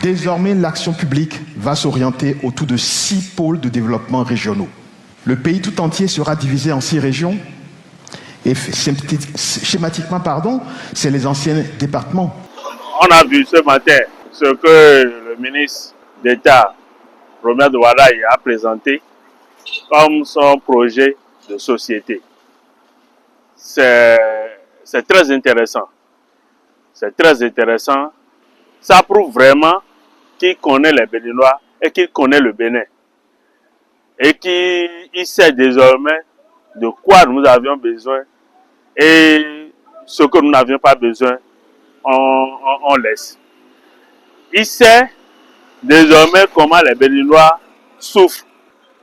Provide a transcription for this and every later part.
Désormais, l'action publique va s'orienter autour de 6 pôles de développement régionaux. Le pays tout entier sera divisé en 6 régions. Et schématiquement, c'est les anciens départements. On a vu ce matin ce que le ministre d'État, Romain Douadaï, a présenté comme son projet de société. C'est très intéressant. C'est très intéressant. Ça prouve vraiment qu'il connaît les Béninois et qu'il connaît le Bénin. Et qu'il sait désormais de quoi nous avions besoin et ce que nous n'avions pas besoin, on laisse. Il sait désormais comment les Béninois souffrent,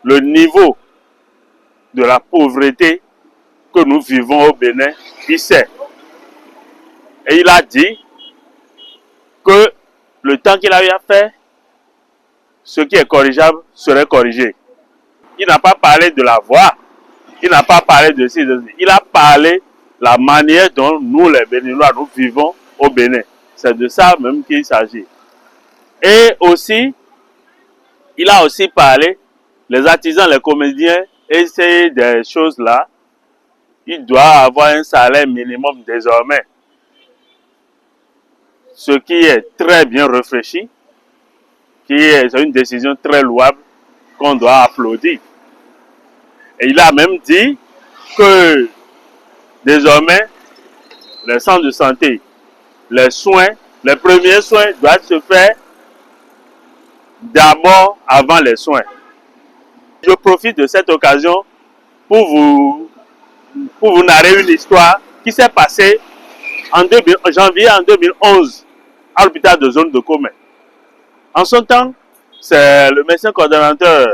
le niveau de la pauvreté que nous vivons au Bénin, il sait. Et il a dit que le temps qu'il avait à faire, ce qui est corrigeable serait corrigé. Il n'a pas parlé de la voie, il n'a pas parlé de ci, il a parlé de la manière dont nous, les Béninois, nous vivons au Bénin. C'est de ça même qu'il s'agit. Et aussi, il a aussi parlé, les artisans, les comédiens, et c'est des choses-là, ils doivent avoir un salaire minimum désormais. Ce qui est très bien réfléchi, c'est une décision très louable qu'on doit applaudir. Et il a même dit que désormais, les centres de santé, les soins, les premiers soins doivent se faire d'abord avant les soins. Je profite de cette occasion pour vous narrer une histoire qui s'est passée en janvier 2011 à l'hôpital de zone de Comé. En son temps, c'est le médecin coordonnateur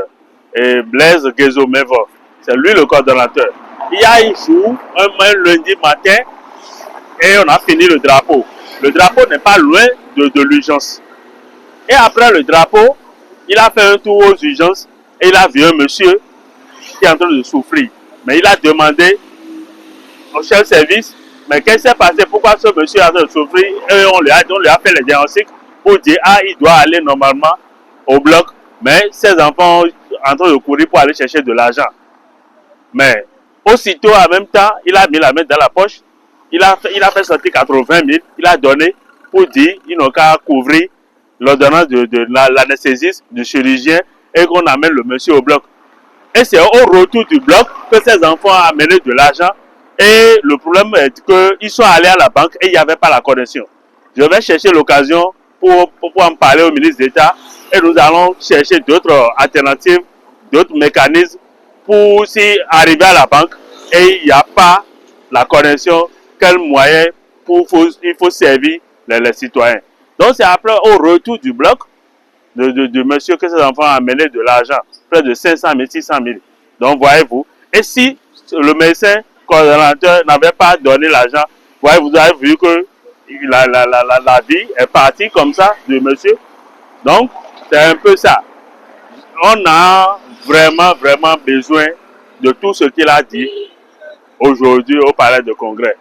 Blaise Guézo-Mévor. C'est lui le coordonnateur. Il y a un jour, un lundi matin, et on a fini le drapeau. Le drapeau n'est pas loin de l'urgence. Et après le drapeau, il a fait un tour aux urgences et il a vu un monsieur qui est en train de souffrir. Mais il a demandé au chef de service, mais qu'est-ce qui s'est passé? Pourquoi ce monsieur est en train de souffrir? Et on lui a fait les diagnostics pour dire, il doit aller normalement au bloc. Mais ses enfants sont en train de courir pour aller chercher de l'argent. Mais aussitôt, en même temps, il a mis la main dans la poche. Il a fait sortir 80 000. Il a donné pour dire, ils n'ont qu'à couvrir l'ordonnance de l'anesthésiste, du chirurgien, et qu'on amène le monsieur au bloc. Et c'est au retour du bloc que ces enfants ont amené de l'argent. Et le problème est qu'ils sont allés à la banque et il n'y avait pas la connexion. Je vais chercher l'occasion pour en parler au ministre d'État et nous allons chercher d'autres alternatives, d'autres mécanismes pour si arriver à la banque et il n'y a pas la connexion, quel moyen il faut servir les citoyens. Donc c'est après au retour du bloc de monsieur que ces enfants ont amené de l'argent, près de 500 000, 600 000. Donc voyez-vous, et si le médecin coordonnateur n'avait pas donné l'argent, vous avez vu que la vie est partie comme ça de monsieur. Donc c'est un peu ça. On a vraiment besoin de tout ce qu'il a dit aujourd'hui au palais de congrès.